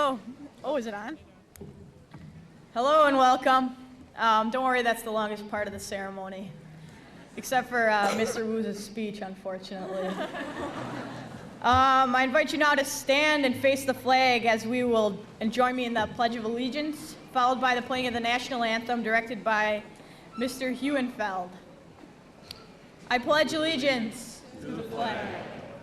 Hello. Oh, is it on? Hello and welcome. Don't worry, that's the longest part of the ceremony, except for Mr. Wu's speech, unfortunately. I invite you now to stand and face the flag as we will join me in the Pledge of Allegiance, followed by the playing of the national anthem directed by Mr. Huenfeld. I pledge allegiance to the flag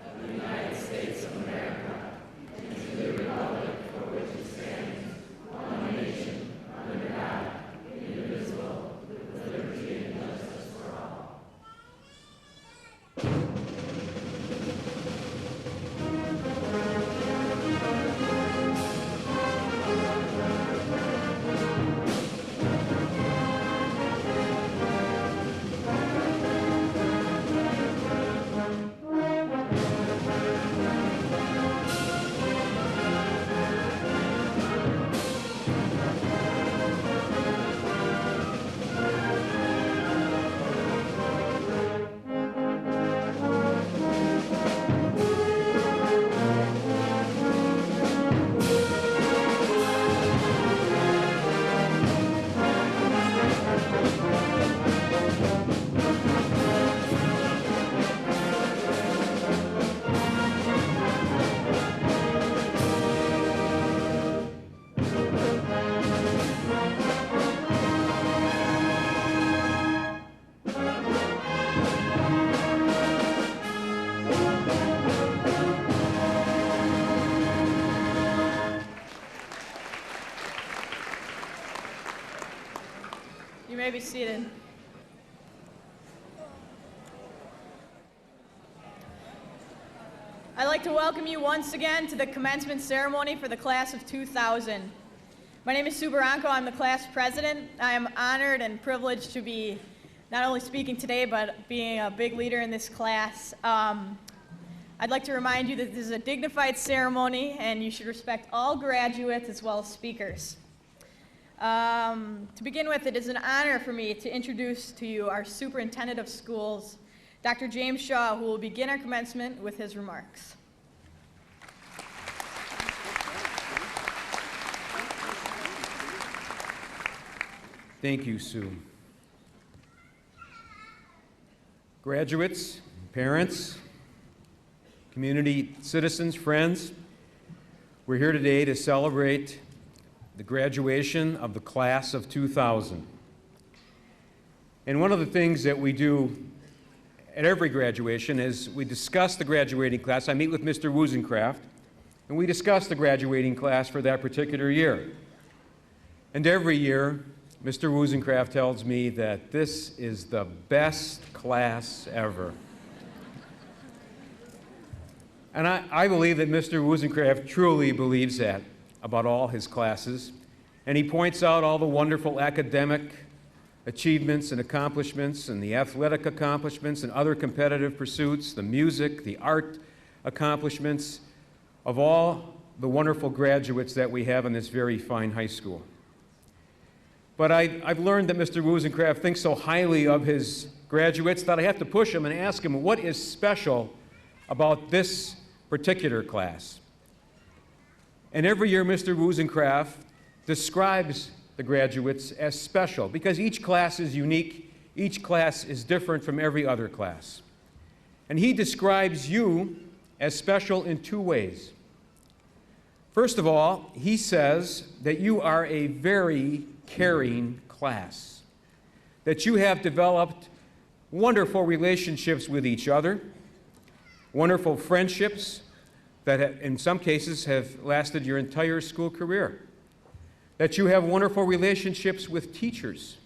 of the United States of America and to the republic for which it stands, one nation, under God, indivisible, with liberty and justice for all. You may be seated. I'd like to welcome you once again to the commencement ceremony for the class of 2000. My name is Sue Baranco. I'm the class president. I am honored and privileged to be not only speaking today, but being a big leader in this class. I'd like to remind you that this is a dignified ceremony and you should respect all graduates as well as speakers. To begin with, it is an honor for me to introduce to you our Superintendent of Schools, Dr. James Shaw, who will begin our commencement with his remarks. Thank you, Sue. Graduates, parents, community citizens, friends, we're here today to celebrate the graduation of the class of 2000. And one of the things that we do at every graduation is we discuss the graduating class. I meet with Mr. Wuzencraft, and we discuss the graduating class for that particular year. And every year, Mr. Wuzencraft tells me that this is the best class ever. And I believe that Mr. Wuzencraft truly believes that about all his classes, and he points out all the wonderful academic achievements and accomplishments and the athletic accomplishments and other competitive pursuits, the music, the art accomplishments of all the wonderful graduates that we have in this very fine high school. But I've learned that Mr. Wuzencraft thinks so highly of his graduates that I have to push him and ask him what is special about this particular class. And every year, Mr. Wuzencraft describes the graduates as special because each class is unique, each class is different from every other class. And he describes you as special in two ways. First of all, he says that you are a very caring class, that you have developed wonderful relationships with each other, wonderful friendships, that in some cases have lasted your entire school career, that you have wonderful relationships with teachers,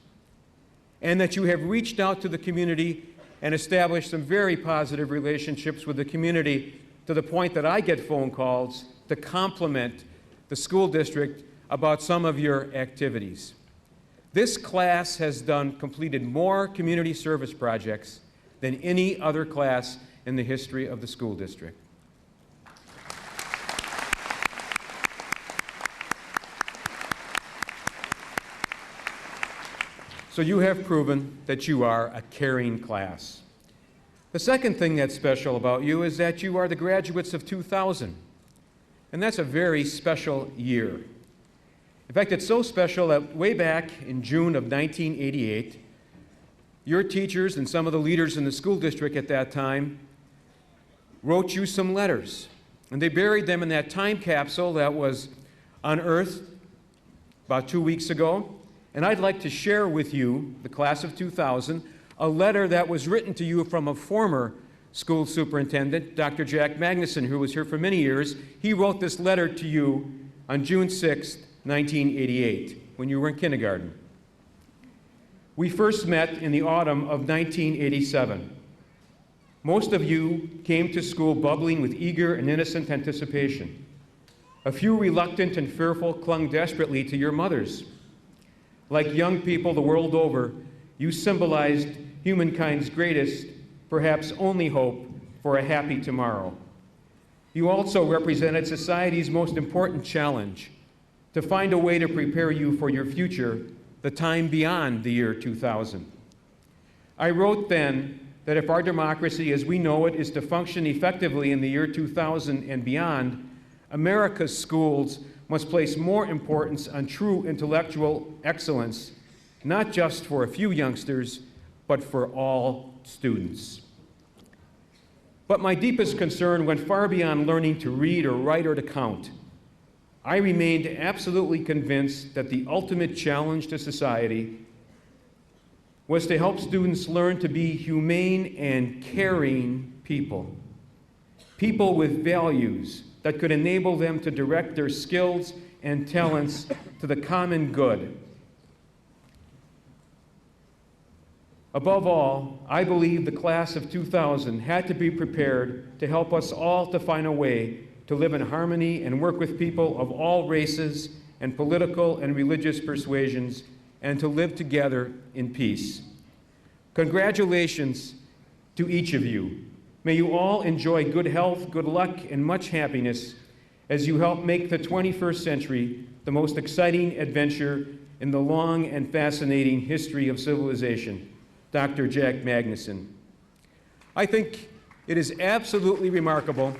and that you have reached out to the community and established some very positive relationships with the community to the point that I get phone calls to compliment the school district about some of your activities. This class has completed more community service projects than any other class in the history of the school district. So you have proven that you are a caring class. The second thing that's special about you is that you are the graduates of 2000. And that's a very special year. In fact, it's so special that way back in June of 1988, your teachers and some of the leaders in the school district at that time wrote you some letters. And they buried them in that time capsule that was unearthed about 2 weeks ago. And I'd like to share with you, the class of 2000, a letter that was written to you from a former school superintendent, Dr. Jack Magnuson, who was here for many years. He wrote this letter to you on June 6, 1988, when you were in kindergarten. We first met in the autumn of 1987. Most of you came to school bubbling with eager and innocent anticipation. A few reluctant and fearful clung desperately to your mothers. Like young people the world over, you symbolized humankind's greatest, perhaps only hope for a happy tomorrow. You also represented society's most important challenge, to find a way to prepare you for your future, the time beyond the year 2000. I wrote then that if our democracy as we know it is to function effectively in the year 2000 and beyond, America's schools must place more importance on true intellectual excellence, not just for a few youngsters, but for all students. But my deepest concern went far beyond learning to read or write or to count. I remained absolutely convinced that the ultimate challenge to society was to help students learn to be humane and caring people. People with values that could enable them to direct their skills and talents to the common good. Above all, I believe the class of 2000 had to be prepared to help us all to find a way to live in harmony and work with people of all races and political and religious persuasions, and to live together in peace. Congratulations to each of you. May you all enjoy good health, good luck, and much happiness as you help make the 21st century the most exciting adventure in the long and fascinating history of civilization. Dr. Jack Magnuson. I think it is absolutely remarkable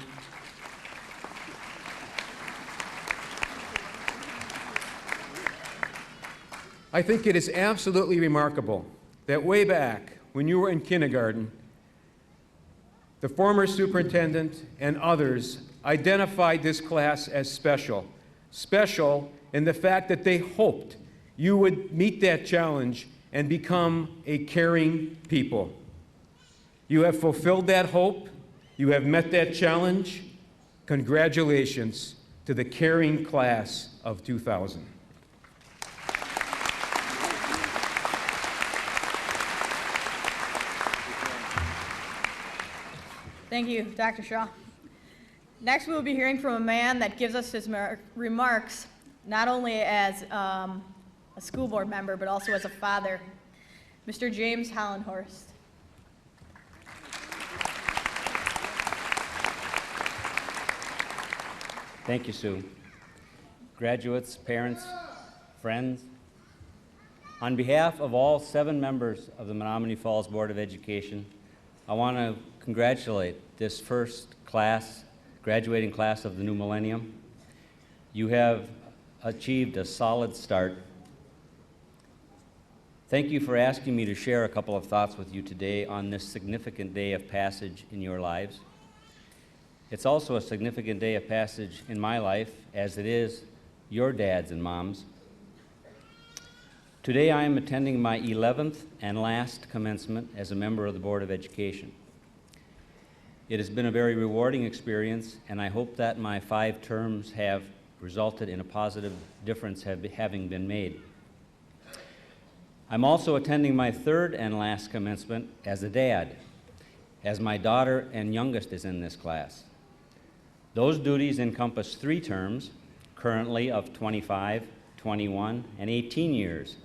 that way back when you were in kindergarten, the former superintendent and others identified this class as special. Special in the fact that they hoped you would meet that challenge and become a caring people. You have fulfilled that hope. You have met that challenge. Congratulations to the caring class of 2000. Thank you, Dr. Shaw. Next, we will be hearing from a man that gives us his remarks, not only as a school board member, but also as a father, Mr. James Hollenhorst. Thank you, Sue. Graduates, parents, friends, on behalf of all 7 members of the Menomonee Falls Board of Education, I want to congratulate this first class, graduating class of the new millennium. You have achieved a solid start. Thank you for asking me to share a couple of thoughts with you today on this significant day of passage in your lives. It's also a significant day of passage in my life, as it is your dads and moms. Today I am attending my 11th and last commencement as a member of the Board of Education. It has been a very rewarding experience, and I hope that my 5 terms have resulted in a positive difference having been made. I'm also attending my 3rd and last commencement as a dad, as my daughter and youngest is in this class. Those duties encompass 3 terms, currently of 25, 21, and 18 years.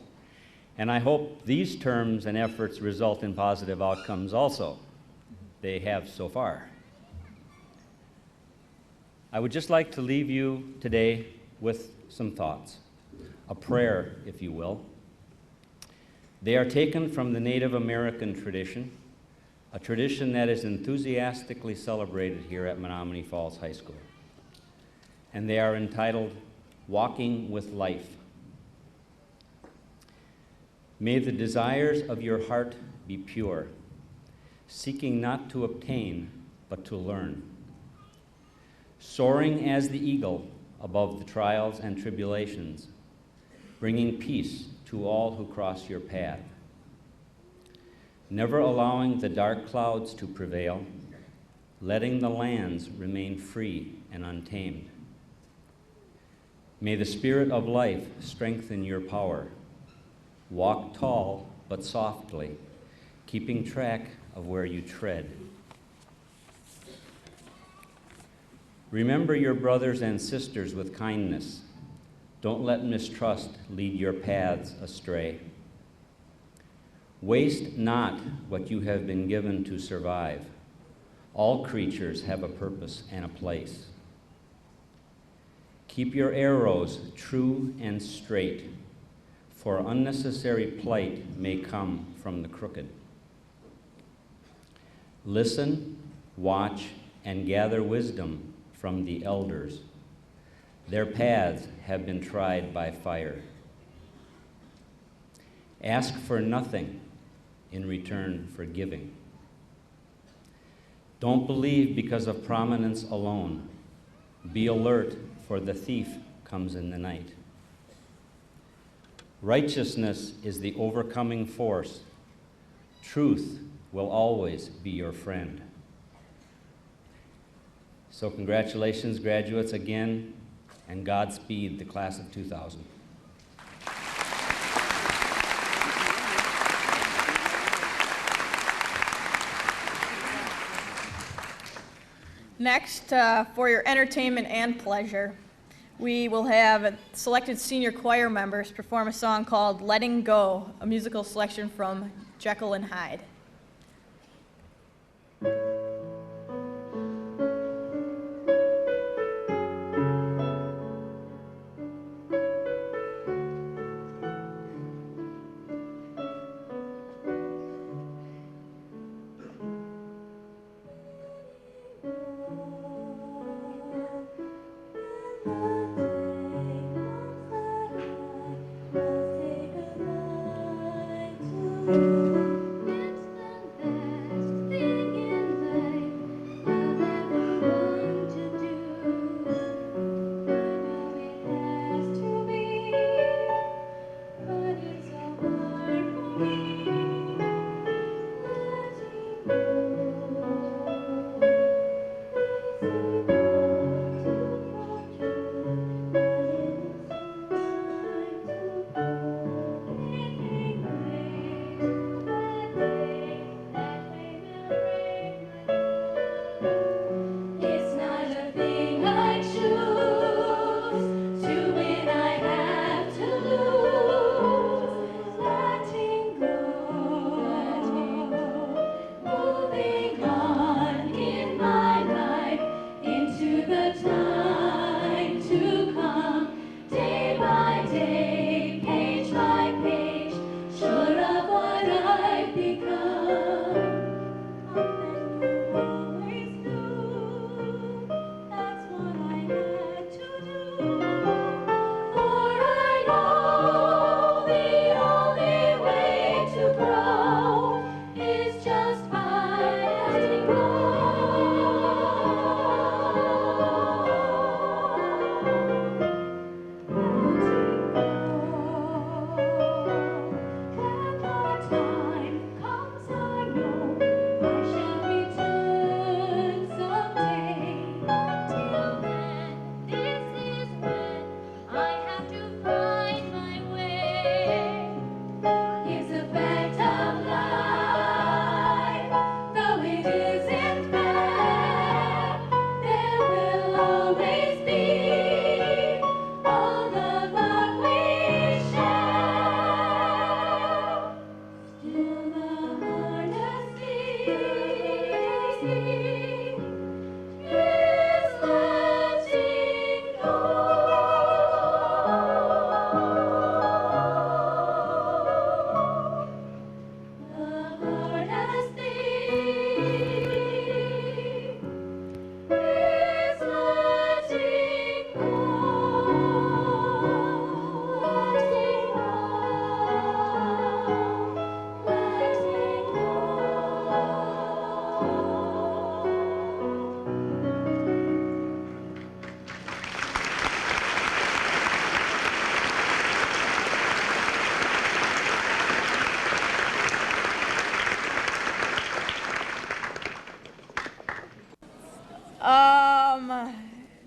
And I hope these terms and efforts result in positive outcomes also. They have so far. I would just like to leave you today with some thoughts, a prayer, if you will. They are taken from the Native American tradition, a tradition that is enthusiastically celebrated here at Menomonee Falls High School. and they are entitled Walking with Life. May the desires of your heart be pure, seeking not to obtain, but to learn. Soaring as the eagle above the trials and tribulations, bringing peace to all who cross your path. Never allowing the dark clouds to prevail, letting the lands remain free and untamed. May the Spirit of life strengthen your power. Walk tall but softly, keeping track of where you tread. Remember your brothers and sisters with kindness. Don't let mistrust lead your paths astray. Waste not what you have been given to survive. All creatures have a purpose and a place. Keep your arrows true and straight, for unnecessary plight may come from the crooked. Listen, watch, and gather wisdom from the elders. Their paths have been tried by fire. Ask for nothing in return for giving. Don't believe because of prominence alone. Be alert, for the thief comes in the night. Righteousness is the overcoming force. Truth will always be your friend. So congratulations, graduates, again, and Godspeed, the class of 2000. Next, for your entertainment and pleasure, we will have selected senior choir members perform a song called Letting Go, a musical selection from Jekyll and Hyde. It's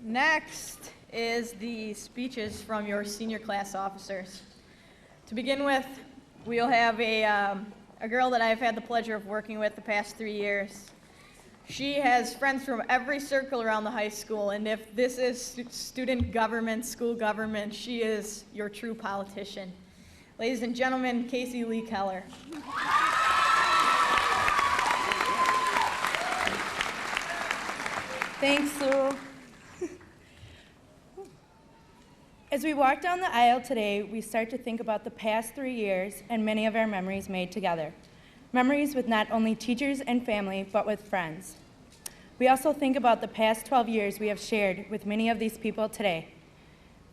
Next is the speeches from your senior class officers. To begin with, we'll have a girl that I've had the pleasure of working with the past 3 years. She has friends from every circle around the high school, and if this is student government, school government, she is your true politician. Ladies and gentlemen, Casey Lee Keller. Thanks, Sue. As we walk down the aisle today, we start to think about the past 3 years and many of our memories made together. Memories with not only teachers and family, but with friends. We also think about the past 12 years we have shared with many of these people today.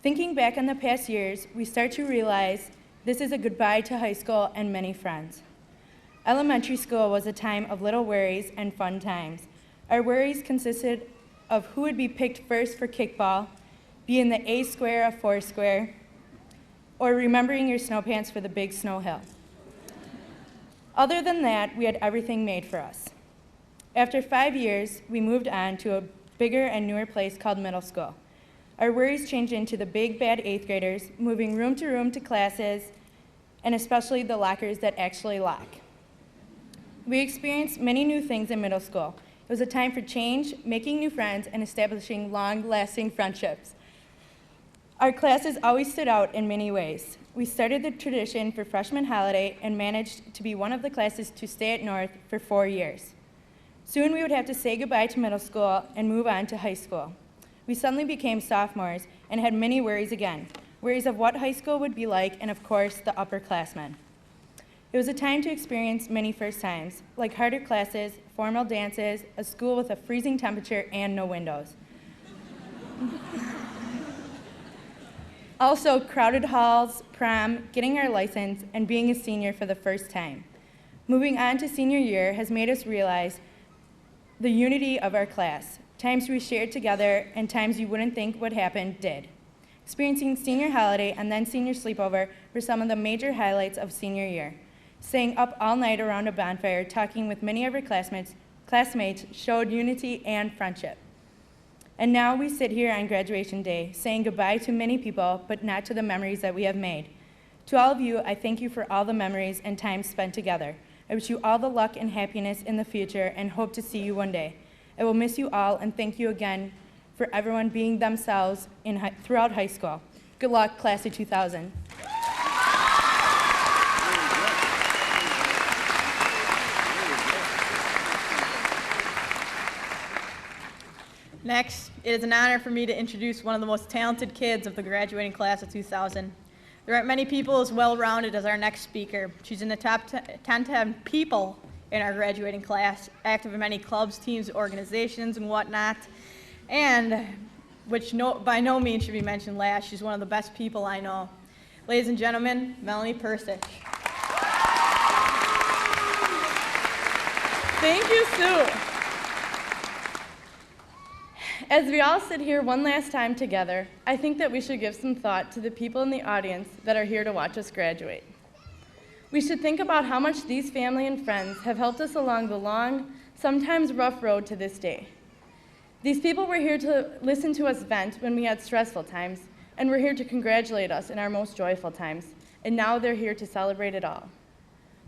Thinking back on the past years, we start to realize this is a goodbye to high school and many friends. Elementary school was a time of little worries and fun times. Our worries consisted of who would be picked first for kickball, be in the A square of Foursquare, or remembering your snow pants for the big snow hill. Other than that, we had everything made for us. After 5 years, we moved on to a bigger and newer place called middle school. Our worries changed into the big bad 8th graders, moving room to classes, and especially the lockers that actually lock. We experienced many new things in middle school. It was a time for change, making new friends, and establishing long-lasting friendships. Our classes always stood out in many ways. We started the tradition for freshman holiday and managed to be one of the classes to stay at North for 4 years. Soon we would have to say goodbye to middle school and move on to high school. We suddenly became sophomores and had many worries again, worries of what high school would be like and of course the upperclassmen. It was a time to experience many first times, like harder classes, formal dances, a school with a freezing temperature and no windows. Also, crowded halls, prom, getting our license, and being a senior for the first time. Moving on to senior year has made us realize the unity of our class. Times we shared together and times you wouldn't think would happen did. Experiencing senior holiday and then senior sleepover were some of the major highlights of senior year. Staying up all night around a bonfire, talking with many of our classmates showed unity and friendship. And now we sit here on graduation day, saying goodbye to many people, but not to the memories that we have made. To all of you, I thank you for all the memories and time spent together. I wish you all the luck and happiness in the future and hope to see you one day. I will miss you all and thank you again for everyone being themselves throughout high school. Good luck, class of 2000. Next, it is an honor for me to introduce one of the most talented kids of the graduating class of 2000. There aren't many people as well-rounded as our next speaker. She's in the top 10 people in our graduating class, active in many clubs, teams, organizations, and whatnot, and which by no means should be mentioned last. She's one of the best people I know. Ladies and gentlemen, Menomonee Persich. Thank you, Sue. As we all sit here one last time together, I think that we should give some thought to the people in the audience that are here to watch us graduate. We should think about how much these family and friends have helped us along the long, sometimes rough road to this day. These people were here to listen to us vent when we had stressful times, and were here to congratulate us in our most joyful times, and now they're here to celebrate it all.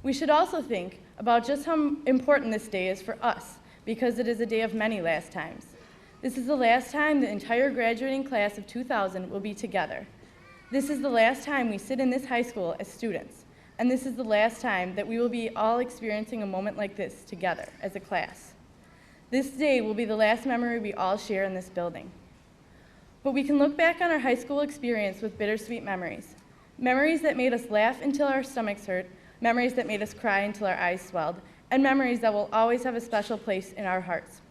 We should also think about just how important this day is for us, because it is a day of many last times. This is the last time the entire graduating class of 2000 will be together. This is the last time we sit in this high school as students, and this is the last time that we will be all experiencing a moment like this together as a class. This day will be the last memory we all share in this building. But we can look back on our high school experience with bittersweet memories. Memories that made us laugh until our stomachs hurt, memories that made us cry until our eyes swelled, and memories that will always have a special place in our hearts.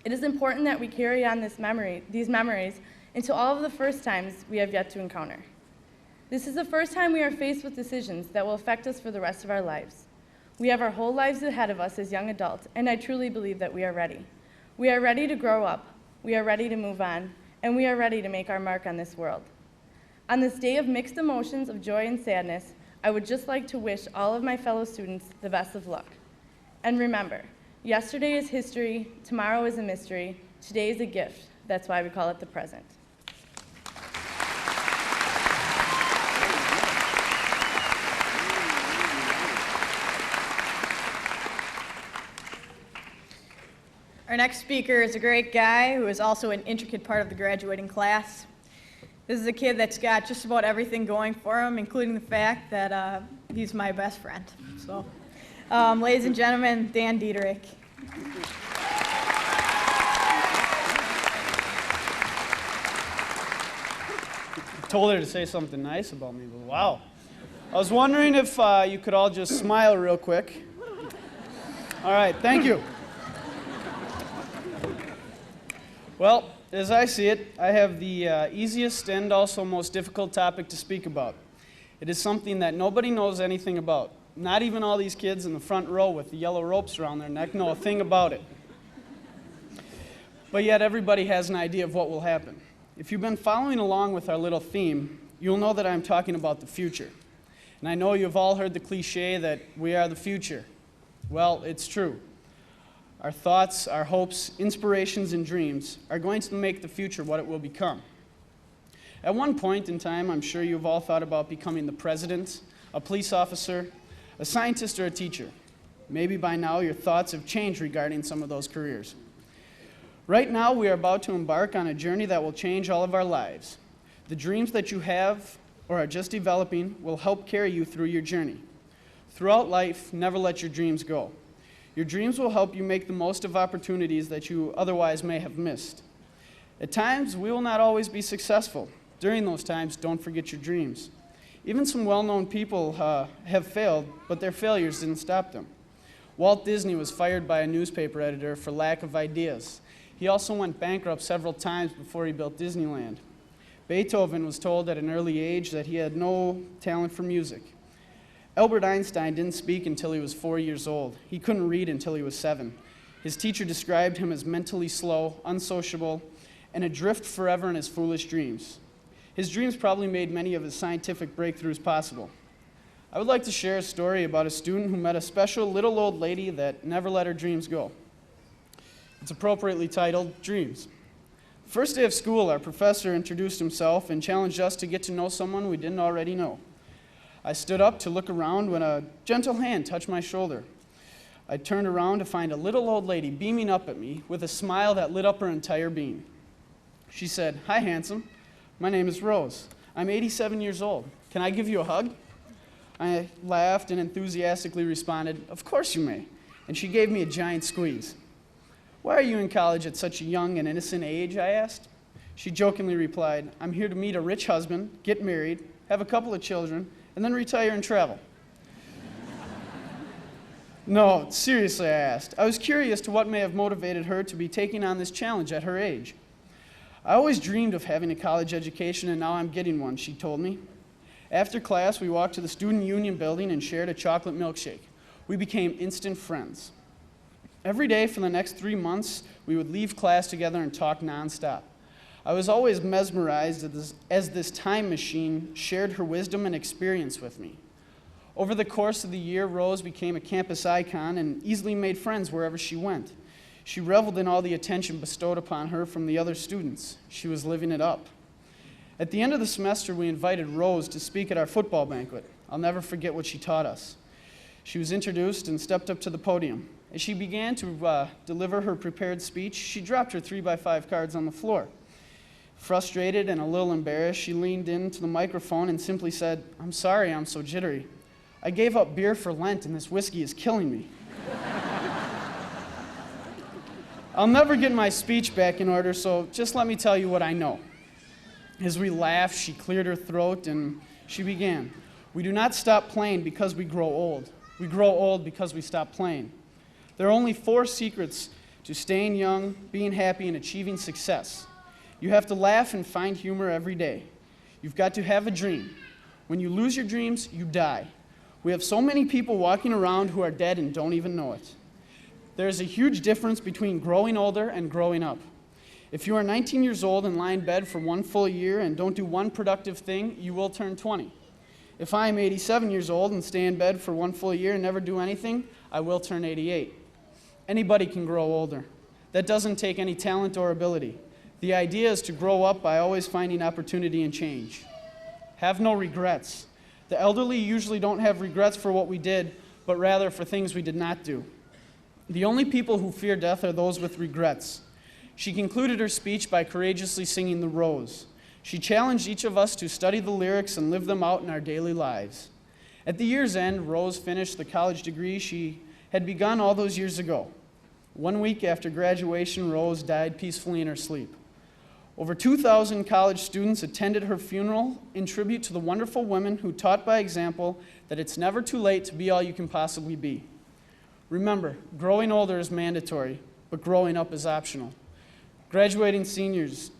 It is important that we carry on these memories into all of the first times we have yet to encounter. This is the first time we are faced with decisions that will affect us for the rest of our lives. We have our whole lives ahead of us as young adults, and I truly believe that we are ready. We are ready to grow up, we are ready to move on, and we are ready to make our mark on this world. On this day of mixed emotions of joy and sadness, I would just like to wish all of my fellow students the best of luck. And remember, yesterday is history, tomorrow is a mystery, Today is a gift. That's why we call it the present. Our next speaker is a great guy who is also an intricate part of the graduating class. This is a kid that's got just about everything going for him, including the fact that he's my best friend. So, ladies and gentlemen, Dan Dieterich. I told her to say something nice about me, but wow. I was wondering if you could all just smile real quick. All right, thank you. Well, as I see it, I have the easiest and also most difficult topic to speak about. It is something that nobody knows anything about. Not even all these kids in the front row with the yellow ropes around their neck know a thing about it. But yet everybody has an idea of what will happen. If you've been following along with our little theme, you'll know that I'm talking about the future. And I know you've all heard the cliche that we are the future. Well, it's true. Our thoughts, our hopes, inspirations, and dreams are going to make the future what it will become. At one point in time, I'm sure you've all thought about becoming the president, a police officer, a scientist, or a teacher. Maybe by now your thoughts have changed regarding some of those careers. Right now, we are about to embark on a journey that will change all of our lives. The dreams that you have or are just developing will help carry you through your journey. Throughout life, never let your dreams go. Your dreams will help you make the most of opportunities that you otherwise may have missed. At times, we will not always be successful. During those times, don't forget your dreams. Even some well-known people have failed, but their failures didn't stop them. Walt Disney was fired by a newspaper editor for lack of ideas. He also went bankrupt several times before he built Disneyland. Beethoven was told at an early age that he had no talent for music. Albert Einstein didn't speak until he was 4 years old. He couldn't read until he was 7. His teacher described him as mentally slow, unsociable, and adrift forever in his foolish dreams. His dreams probably made many of his scientific breakthroughs possible. I would like to share a story about a student who met a special little old lady that never let her dreams go. It's appropriately titled, Dreams. First day of school, our professor introduced himself and challenged us to get to know someone we didn't already know. I stood up to look around when a gentle hand touched my shoulder. I turned around to find a little old lady beaming up at me with a smile that lit up her entire being. She said, "Hi, handsome. My name is Rose. I'm 87 years old. Can I give you a hug?" I laughed and enthusiastically responded, "Of course you may." And she gave me a giant squeeze. "Why are you in college at such a young and innocent age?" I asked. She jokingly replied, "I'm here to meet a rich husband, get married, have a couple of children, and then retire and travel." No, seriously, I asked. I was curious to what may have motivated her to be taking on this challenge at her age. "I always dreamed of having a college education, and now I'm getting one," she told me. After class, we walked to the Student Union building and shared a chocolate milkshake. We became instant friends. Every day for the next 3 months, we would leave class together and talk nonstop. I was always mesmerized as this time machine shared her wisdom and experience with me. Over the course of the year, Rose became a campus icon and easily made friends wherever she went. She reveled in all the attention bestowed upon her from the other students. She was living it up. At the end of the semester, we invited Rose to speak at our football banquet. I'll never forget what she taught us. She was introduced and stepped up to the podium. As she began to deliver her prepared speech, she dropped her 3x5 cards on the floor. Frustrated and a little embarrassed, she leaned into the microphone and simply said, "I'm sorry I'm so jittery. I gave up beer for Lent and this whiskey is killing me." I'll never get my speech back in order, so just let me tell you what I know. As we laughed, she cleared her throat and she began, "We do not stop playing because we grow old. We grow old because we stop playing. There are only 4 secrets to staying young, being happy, and achieving success. You have to laugh and find humor every day. You've got to have a dream. When you lose your dreams, you die. We have so many people walking around who are dead and don't even know it. There is a huge difference between growing older and growing up. If you are 19 years old and lie in bed for 1 full year and don't do one productive thing, you will turn 20. If I am 87 years old and stay in bed for 1 full year and never do anything, I will turn 88. Anybody can grow older. That doesn't take any talent or ability. The idea is to grow up by always finding opportunity and change. Have no regrets. The elderly usually don't have regrets for what we did, but rather for things we did not do. The only people who fear death are those with regrets. She concluded her speech by courageously singing The Rose. She challenged each of us to study the lyrics and live them out in our daily lives. At the year's end, Rose finished the college degree she had begun all those years ago. 1 week after graduation, Rose died peacefully in her sleep. Over 2,000 college students attended her funeral in tribute to the wonderful women who taught by example that it's never too late to be all you can possibly be. Remember, growing older is mandatory, but growing up is optional. Graduating seniors,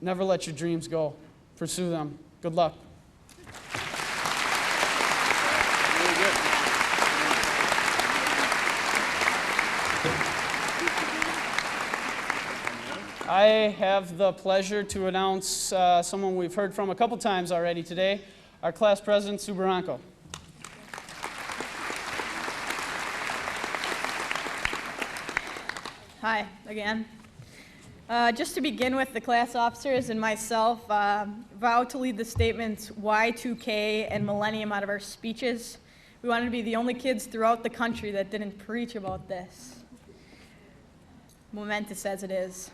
never let your dreams go. Pursue them. Good luck. I have the pleasure to announce someone we've heard from a couple times already today, our class president, Sue Barranco. Hi, again. Just to begin with, the class officers and myself vow to lead the statements Y2K and Millennium out of our speeches. We wanted to be the only kids throughout the country that didn't preach about this. Momentous as it is.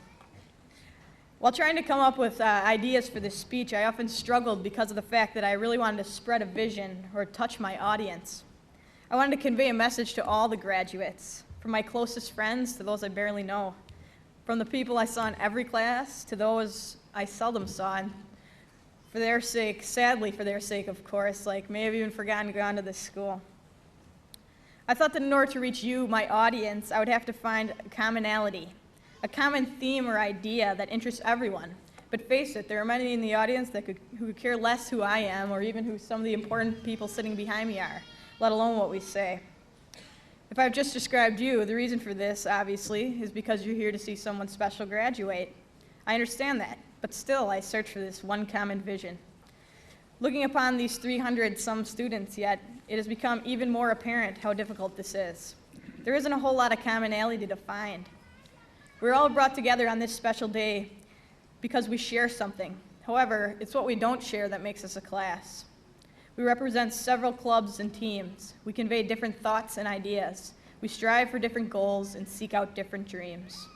While trying to come up with ideas for this speech, I often struggled because of the fact that I really wanted to spread a vision or touch my audience. I wanted to convey a message to all the graduates, from my closest friends to those I barely know, from the people I saw in every class to those I seldom saw, and for their sake, sadly for their sake, of course, like may have even forgotten to go on to this school. I thought that in order to reach you, my audience, I would have to find a commonality, a common theme or idea that interests everyone. But face it, there are many in the audience who could care less who I am or even who some of the important people sitting behind me are, let alone what we say. If I've just described you, the reason for this, obviously, is because you're here to see someone special graduate. I understand that, but still I search for this one common vision. Looking upon these 300-some students yet, it has become even more apparent how difficult this is. There isn't a whole lot of commonality to find. We're all brought together on this special day because we share something. However, it's what we don't share that makes us a class. We represent several clubs and teams. We convey different thoughts and ideas. We strive for different goals and seek out different dreams.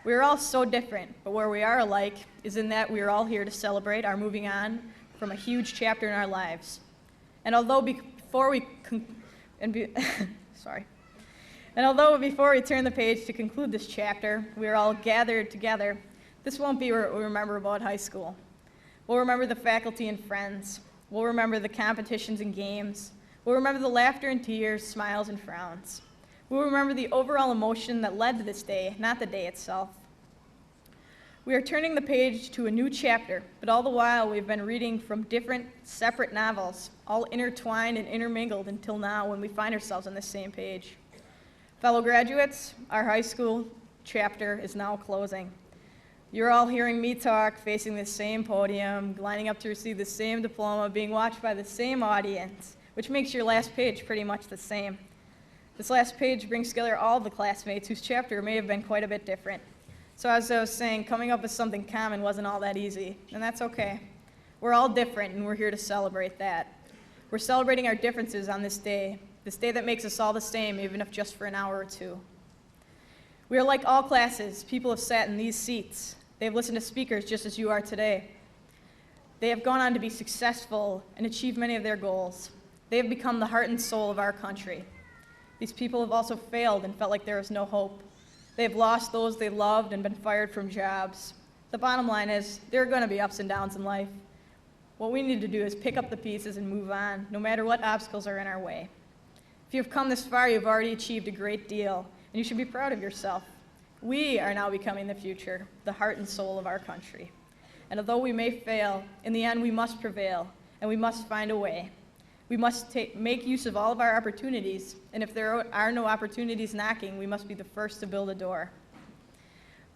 We are all so different, but where we are alike is in that we are all here to celebrate our moving on from a huge chapter in our lives. And although before we turn the page to conclude this chapter, we are all gathered together, this won't be what we remember about high school. We'll remember the faculty and friends. We'll remember the competitions and games. We'll remember the laughter and tears, smiles and frowns. We'll remember the overall emotion that led to this day, not the day itself. We are turning the page to a new chapter, but all the while we've been reading from different, separate novels, all intertwined and intermingled until now when we find ourselves on the same page. Fellow graduates, our high school chapter is now closing. You're all hearing me talk, facing the same podium, lining up to receive the same diploma, being watched by the same audience, which makes your last page pretty much the same. This last page brings together all the classmates whose chapter may have been quite a bit different. So as I was saying, coming up with something common wasn't all that easy, and that's okay. We're all different, and we're here to celebrate that. We're celebrating our differences on this day that makes us all the same, even if just for an hour or two. We are like all classes. People have sat in these seats. They have listened to speakers just as you are today. They have gone on to be successful and achieve many of their goals. They have become the heart and soul of our country. These people have also failed and felt like there is no hope. They have lost those they loved and been fired from jobs. The bottom line is, there are going to be ups and downs in life. What we need to do is pick up the pieces and move on, no matter what obstacles are in our way. If you've come this far, you've already achieved a great deal, and you should be proud of yourself. We are now becoming the future, the heart and soul of our country. And although we may fail, in the end we must prevail, and we must find a way. We must make use of all of our opportunities, and if there are no opportunities knocking, we must be the first to build a door.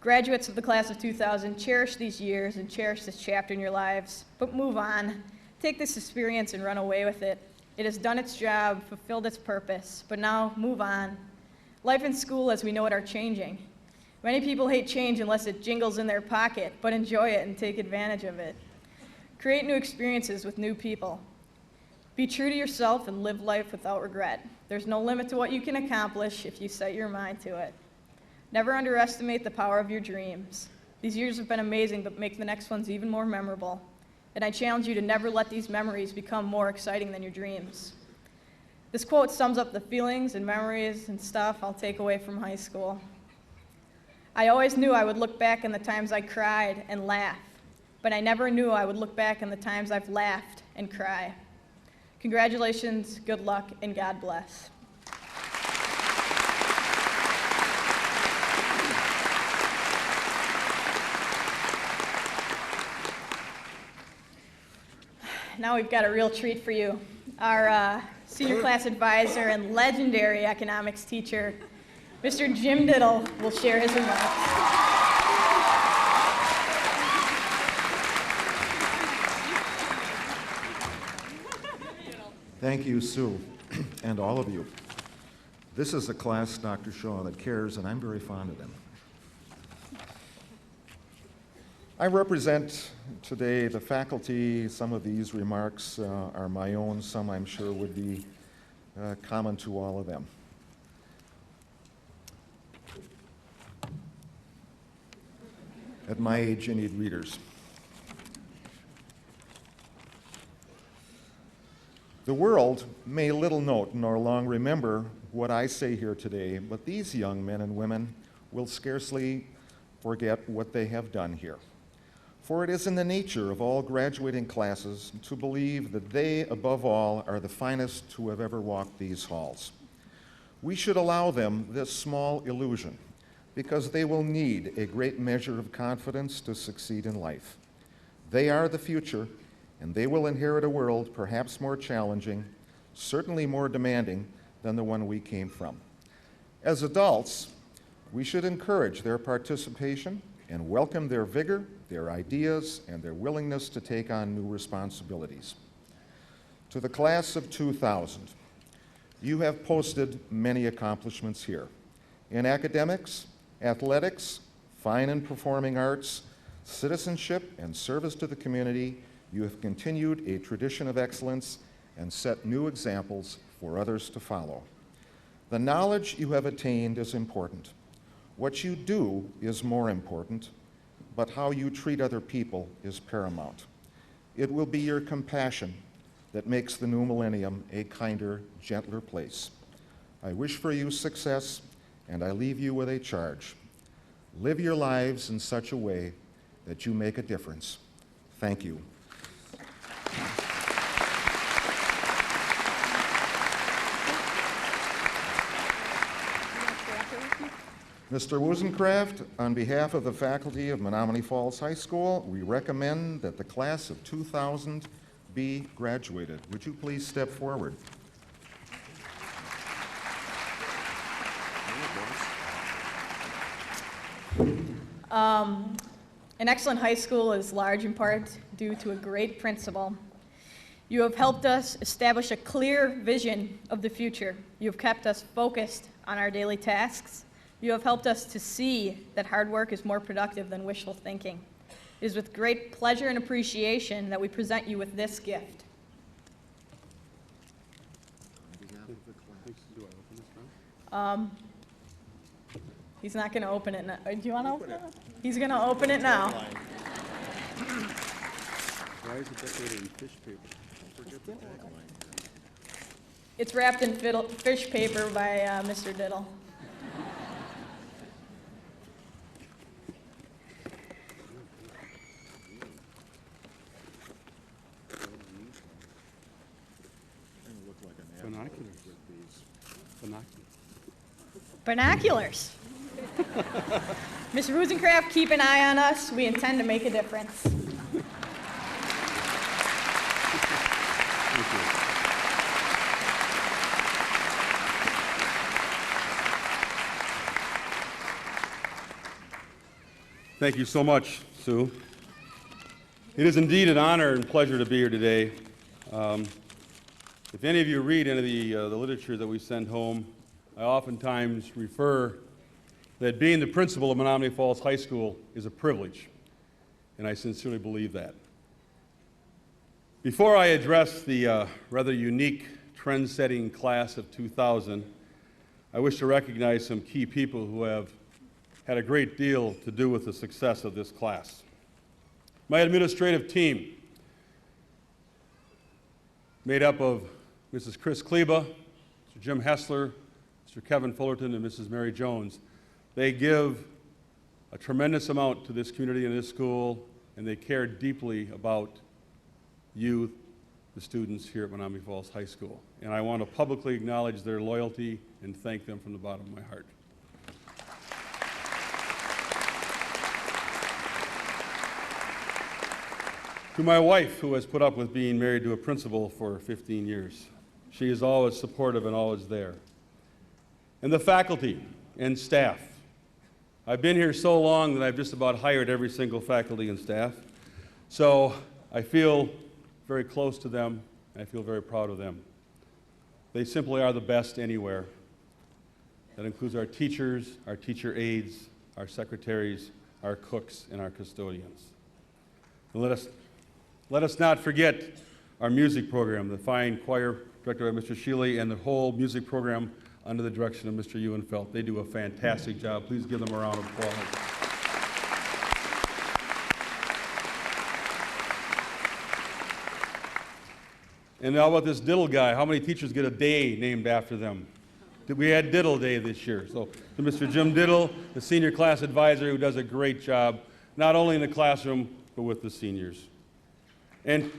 Graduates of the class of 2000, cherish these years and cherish this chapter in your lives, but move on. Take this experience and run away with it. It has done its job, fulfilled its purpose, but now move on. Life and school as we know it are changing. Many people hate change unless it jingles in their pocket, but enjoy it and take advantage of it. Create new experiences with new people. Be true to yourself and live life without regret. There's no limit to what you can accomplish if you set your mind to it. Never underestimate the power of your dreams. These years have been amazing, but make the next ones even more memorable. And I challenge you to never let these memories become more exciting than your dreams. This quote sums up the feelings and memories and stuff I'll take away from high school. I always knew I would look back on the times I cried and laughed, but I never knew I would look back on the times I've laughed and cried. Congratulations, good luck, and God bless. Now we've got a real treat for you. Our senior class advisor and legendary economics teacher, Mr. Jim Diddle, will share his remarks. Thank you, Sue, and all of you. This is a class, Dr. Shaw, that cares, and I'm very fond of them. I represent today the faculty. Some of these remarks are my own. Some, I'm sure, would be common to all of them. At my age, you need readers. The world may little note nor long remember what I say here today, but these young men and women will scarcely forget what they have done here. For it is in the nature of all graduating classes to believe that they, above all, are the finest who have ever walked these halls. We should allow them this small illusion, because they will need a great measure of confidence to succeed in life. They are the future, and they will inherit a world perhaps more challenging, certainly more demanding than the one we came from. As adults, we should encourage their participation and welcome their vigor, their ideas, and their willingness to take on new responsibilities. To the class of 2000, you have posted many accomplishments here. In academics, athletics, fine and performing arts, citizenship, and service to the community, you have continued a tradition of excellence and set new examples for others to follow. The knowledge you have attained is important. What you do is more important, but how you treat other people is paramount. It will be your compassion that makes the new millennium a kinder, gentler place. I wish for you success, and I leave you with a charge. Live your lives in such a way that you make a difference. Thank you. Mr. Wozencraft, on behalf of the faculty of Menomonee Falls High School, we recommend that the class of 2000 be graduated. Would you please step forward? An excellent high school is large in part due to a great principal. You have helped us establish a clear vision of the future. You have kept us focused on our daily tasks. You have helped us to see that hard work is more productive than wishful thinking. It is with great pleasure and appreciation that we present you with this gift. He's not going to open it now. Do you want to open it? He's going to open it now. Why is it decorated in fish paper? It's wrapped in fish paper by Mr. Diddle. Binoculars. Binoculars. Ms. Rosencraft, keep an eye on us. We intend to make a difference. Thank you so much, Sue. It is indeed an honor and pleasure to be here today. If any of you read any of the literature that we send home, I oftentimes refer that being the principal of Menomonee Falls High School is a privilege, and I sincerely believe that. Before I address the rather unique trend-setting class of 2000, I wish to recognize some key people who have had a great deal to do with the success of this class. My administrative team, made up of Mrs. Chris Kleba, Mr. Jim Hessler, Mr. Kevin Fullerton, and Mrs. Mary Jones, they give a tremendous amount to this community and this school, and they care deeply about you, the students here at Menomonee Falls High School. And I want to publicly acknowledge their loyalty and thank them from the bottom of my heart. To my wife, who has put up with being married to a principal for 15 years. She is always supportive and always there. And the faculty and staff. I've been here so long that I've just about hired every single faculty and staff. So I feel very close to them, and I feel very proud of them. They simply are the best anywhere. That includes our teachers, our teacher aides, our secretaries, our cooks, and our custodians. And let us not forget our music program, the fine choir directed by Mr. Shealy, and the whole music program under the direction of Mr. Ewenfeld. They do a fantastic job. Please give them a round of applause. And how about this Diddle guy? How many teachers get a day named after them? We had Diddle Day this year. So to Mr. Jim Diddle, the senior class advisor, who does a great job, not only in the classroom, but with the seniors. And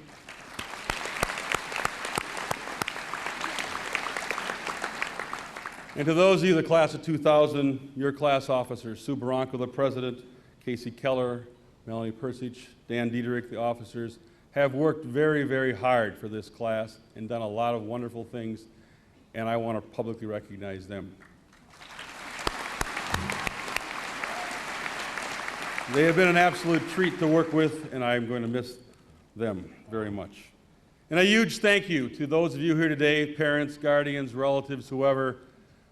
to those of you, the class of 2000, your class officers, Sue Barranco, the president, Casey Keller, Melanie Persich, Dan Diederich, the officers, have worked very, very hard for this class and done a lot of wonderful things, and I want to publicly recognize them. They have been an absolute treat to work with, and I'm going to miss them very much. And a huge thank you to those of you here today, parents, guardians, relatives, whoever,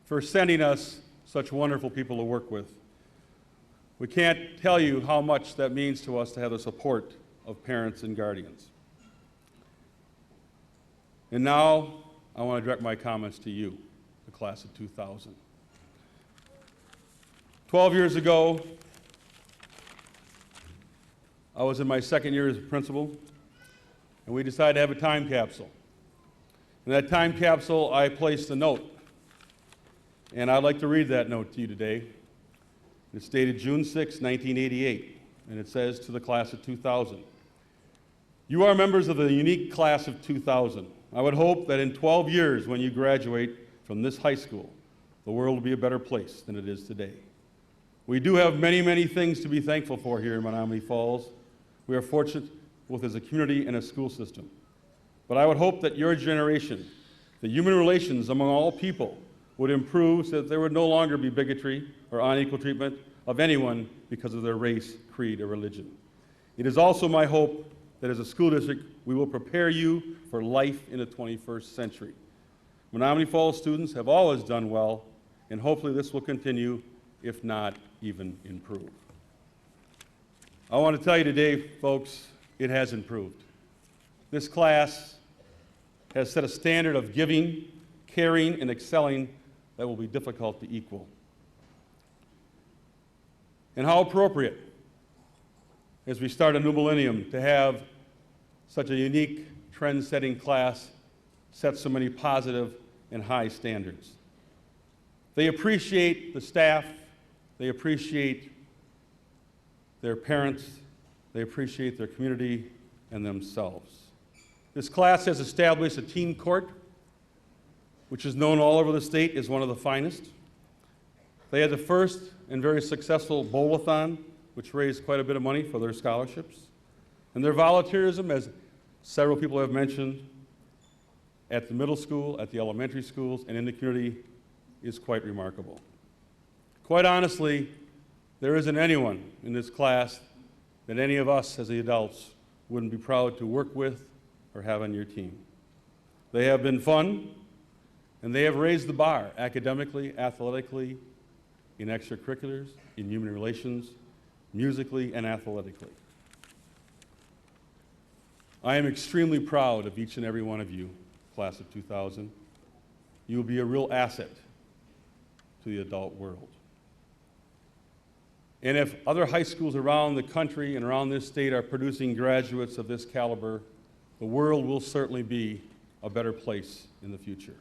for sending us such wonderful people to work with. We can't tell you how much that means to us to have the support of parents and guardians. And now, I want to direct my comments to you, the class of 2000. 12 years ago, I was in my second year as a principal, and we decided to have a time capsule. In that time capsule, I placed a note, and I'd like to read that note to you today. It's dated June 6, 1988, and it says to the class of 2000, "You are members of the unique class of 2000. I would hope that in 12 years when you graduate from this high school, the world will be a better place than it is today. We do have many, many things to be thankful for here in Menomonee Falls. We are fortunate both as a community and a school system. But I would hope that your generation, the human relations among all people, would improve so that there would no longer be bigotry or unequal treatment of anyone because of their race, creed, or religion. It is also my hope that as a school district, we will prepare you for life in the 21st century. Menomonee Falls students have always done well, and hopefully this will continue, if not even improve." I want to tell you today, folks, it has improved. This class has set a standard of giving, caring, and excelling that will be difficult to equal. And how appropriate, as we start a new millennium, to have such a unique, trend-setting class set so many positive and high standards. They appreciate the staff, they appreciate their parents, they appreciate their community and themselves. This class has established a teen court, which is known all over the state as one of the finest. They had the first and very successful bowl-a-thon, which raised quite a bit of money for their scholarships. And their volunteerism, as several people have mentioned, at the middle school, at the elementary schools, and in the community is quite remarkable. Quite honestly, there isn't anyone in this class that any of us as the adults wouldn't be proud to work with or have on your team. They have been fun, and they have raised the bar academically, athletically, in extracurriculars, in human relations, musically, and athletically. I am extremely proud of each and every one of you, class of 2000. You will be a real asset to the adult world. And if other high schools around the country and around this state are producing graduates of this caliber, the world will certainly be a better place in the future.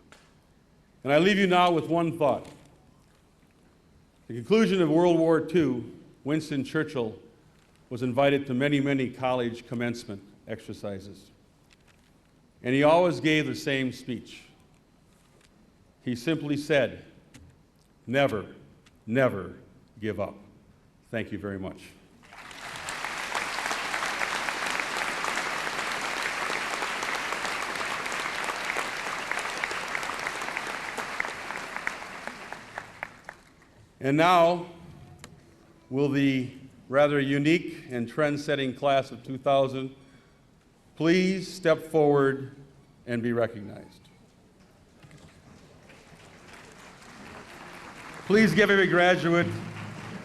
And I leave you now with one thought. At the conclusion of World War II, Winston Churchill was invited to many, many college commencement exercises. And he always gave the same speech. He simply said, "Never, never give up." Thank you very much. And now, will the rather unique and trend-setting class of 2000 please step forward and be recognized. Please give every graduate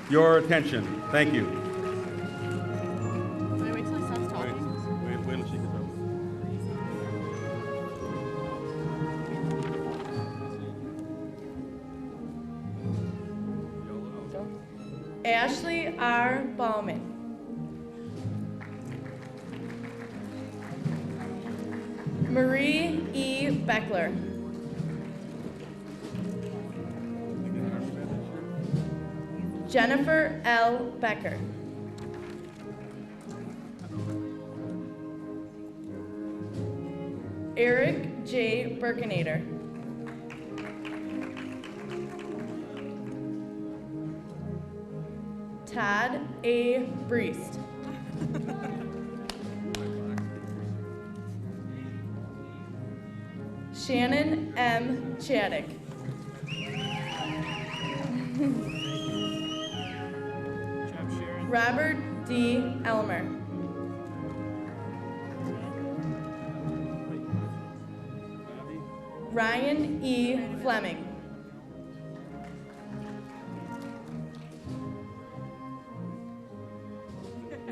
your attention. Thank you. Can I wait till he stops talking? Wait until she gets over. Ashley R. Bauman. Marie E. Beckler. Jennifer L. Becker. Eric J. Birkenader. Todd A. Breest. Shannon M. Chaddick. Robert D. Elmer. Ryan E. Fleming.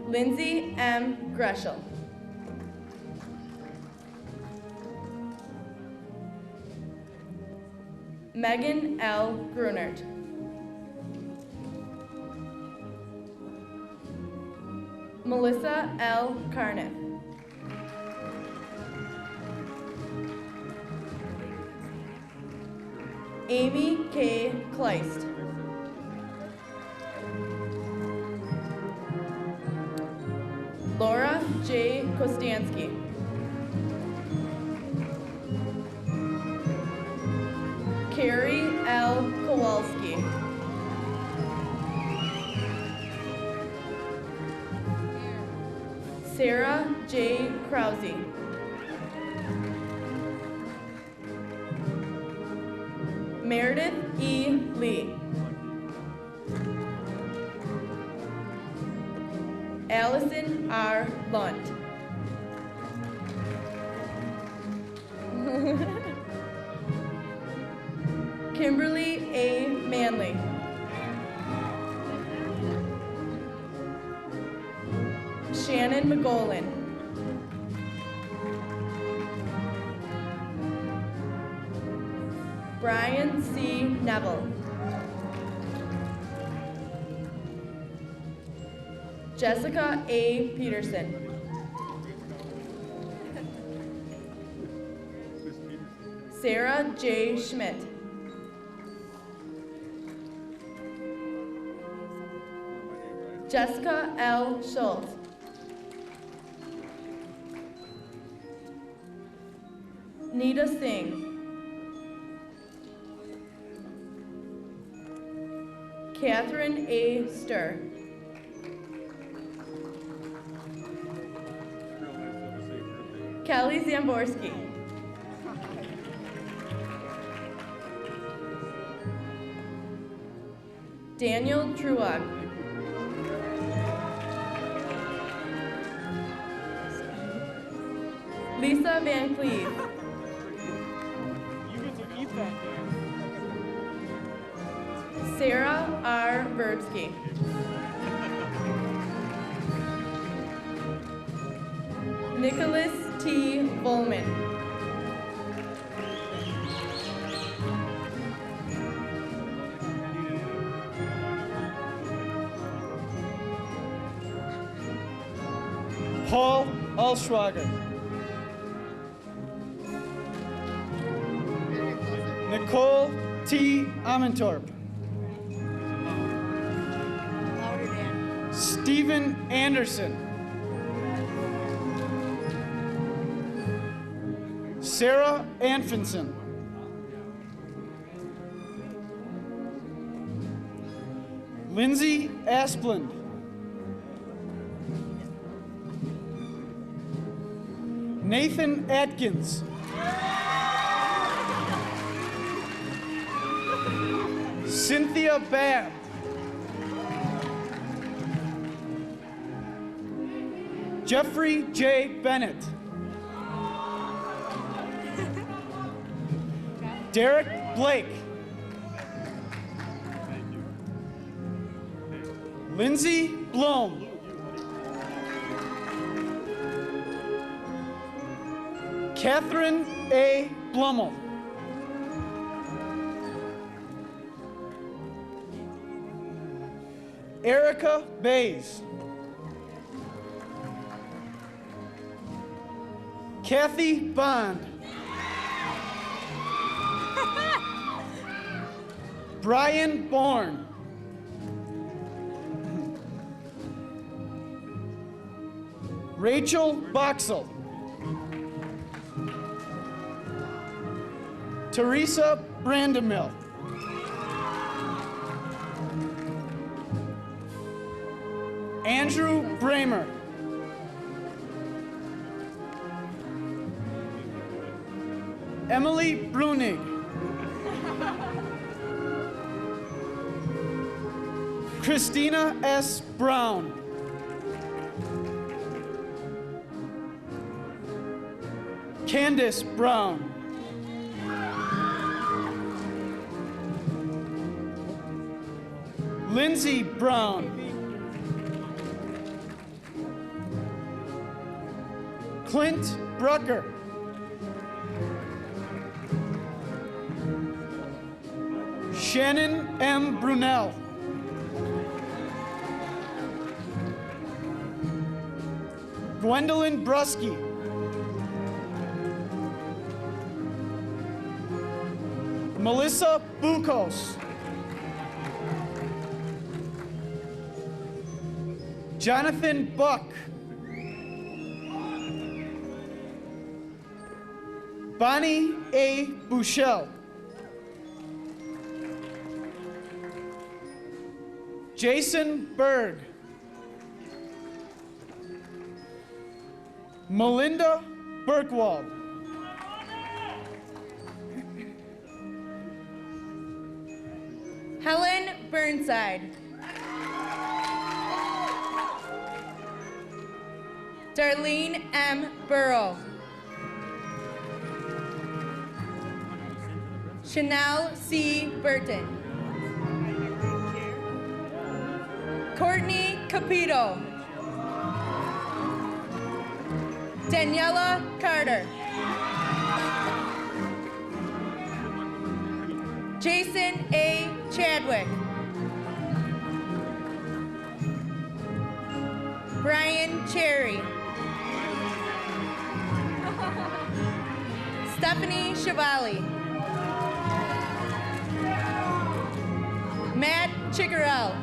Lindsay M. Greschel. Megan L. Grunert. Melissa L. Carniff. Amy K. Kleist. Laura J. Kostansky. Carrie L. Kowalski. Sarah J. Krause. Meredith E. Lee. Allison R. Lunt. Kimberly A. Manley. Shannon McGolin. Brian C. Neville. Jessica A. Peterson. Sarah J. Schmidt. Jessica L. Schultz. Nita Singh. Catherine A. Sturr. Kelly Zamborski. Daniel Truog. Lisa Van Cleve. Sarah R. Burbsky. Nicholas T. Volman. Paul Alschwager. Nicole T. Amentorp. Stephen Anderson. Sarah Anfinson. Lindsay Asplund. Nathan Atkins. Cynthia Babb. Jeffrey J. Bennett. Derek Blake. Lindsay Blom. Catherine A. Blummel. Erica Bays. Kathy Bond. Brian Bourne. Rachel Boxell. Teresa Brandemill. Andrew Bramer. Emily Brunig. Christina S. Brown. Candace Brown. Lindsay Brown. Clint Brucker. Shannon M. Brunel. Gwendolyn Brusky. Melissa Bukos. Jonathan Buck. Bonnie A. Bouchel. Jason Berg. Melinda Berkwald. Helen Burnside. Darlene M. Burrow. Chanel C. Burton. Courtney Capito. Daniela Carter. Jason A. Chadwick. Brian Cherry. Stephanie Chevali. Matt Chickarell.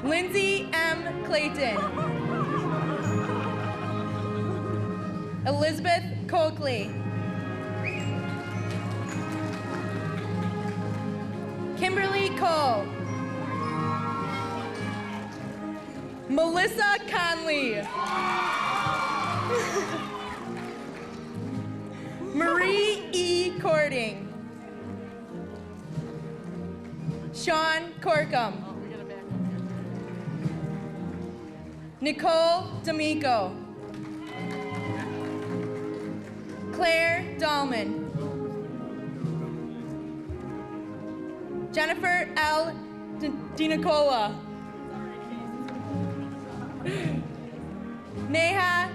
Lindsay M. Clayton. Elizabeth Coakley. Kimberly Cole. Melissa Conley. Marie E. Cording. Sean Corkum. Nicole D'Amico. Claire Dahlman. Jennifer L. DiNicola. Neha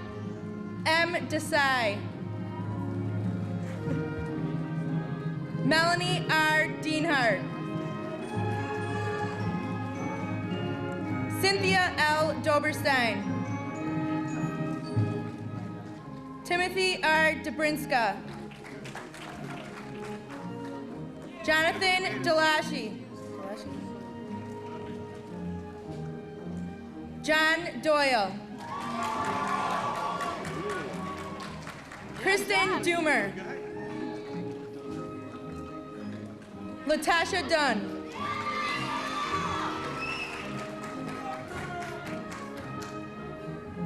M. Desai. Melanie R. Dienhart. Cynthia L. Doberstein. Timothy R. Dobrinska. Jonathan Delashi. John Doyle. Kristen Doomer. Latasha Dunn.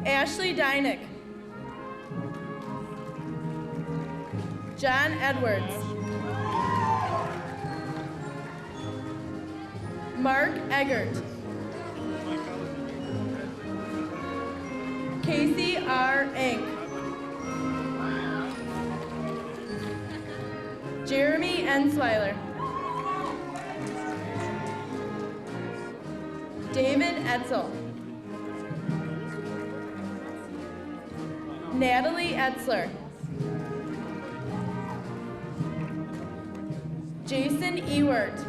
Ashley Dynick. John Edwards. Mark Eggert. Casey R. Ink. Jeremy Ensweiler. David Etzel. Natalie Etzler. Jason Ewert.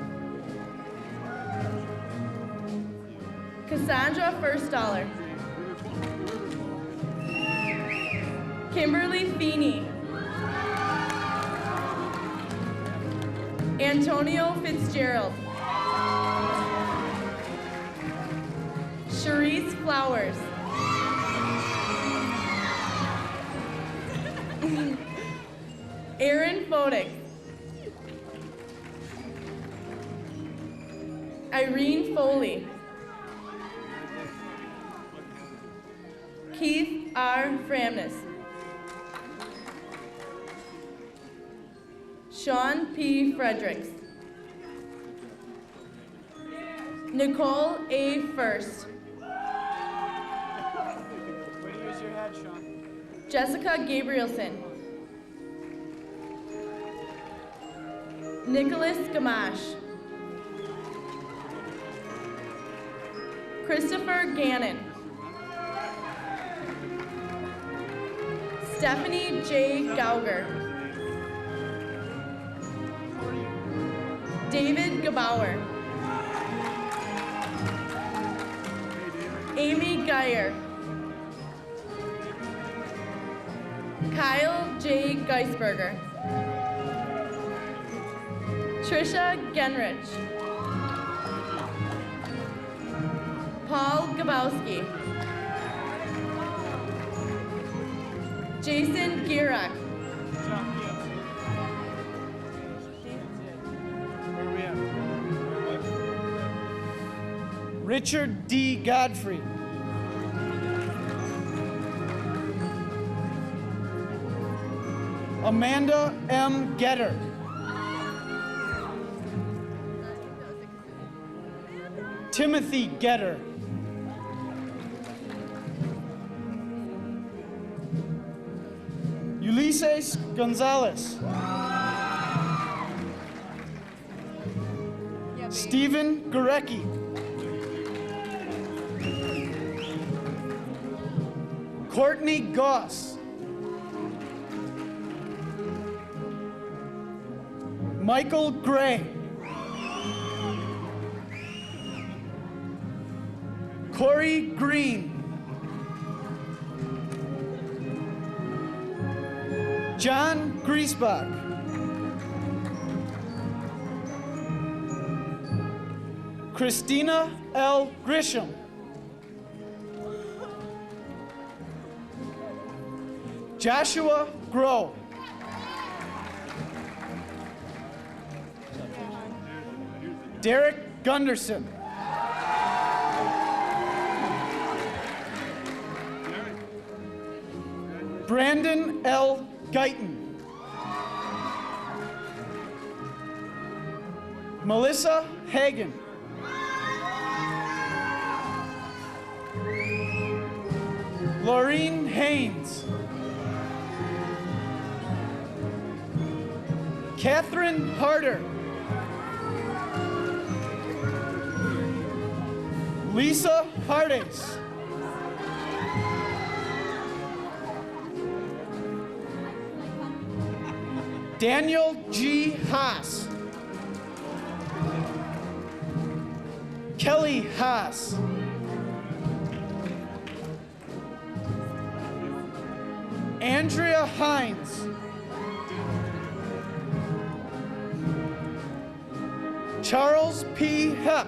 Cassandra Firstdollar. Kimberly Feeney. Antonio Fitzgerald. Charisse Flowers. Aaron Fodick. Irene Foley. Keith R. Framness. Sean P. Fredericks. Nicole A. First. Way to use your head, Sean. Jessica Gabrielson. Nicholas Gamache. Christopher Gannon. Stephanie J. Gauger. David Gebauer. Amy Geyer. Kyle J. Geisberger. Trisha Genrich. Paul Gabowski. Jason Gierak. Where are we at? Richard D. Godfrey. Amanda M. Getter. Timothy Getter. Ulises Gonzalez. Stephen Gorecki. Courtney Goss. Michael Gray. Corey Green. John Griesbach. Christina L. Grisham. Joshua Groh. Derek Gunderson. Brandon L. Guyton. Melissa Hagan. Laureen Haynes. Catherine Harder. Lisa Pardes. Daniel G. Haas. Kelly Haas. Andrea Hines. Charles P. Hepp.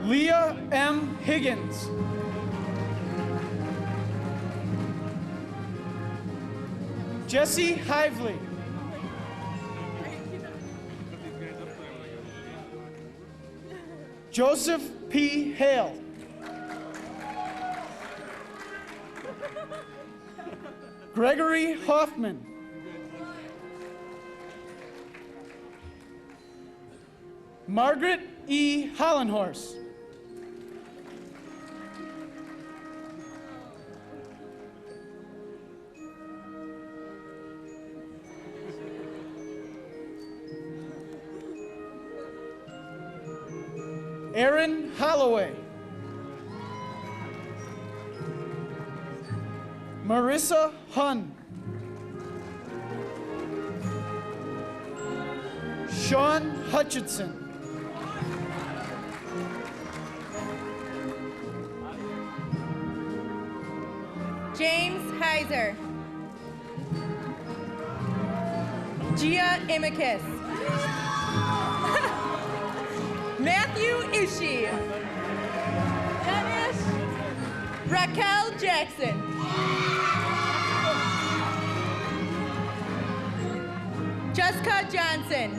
Leah M. Higgins. Jesse Hively. Joseph P. Hale. Gregory Hoffman. Margaret E. Hollenhorst. Aaron Holloway. Marissa Hun. Sean Hutchinson. James Heiser. Gia Imicus. Matthew Ishii. Dennis. Raquel Jackson. Jessica Johnson.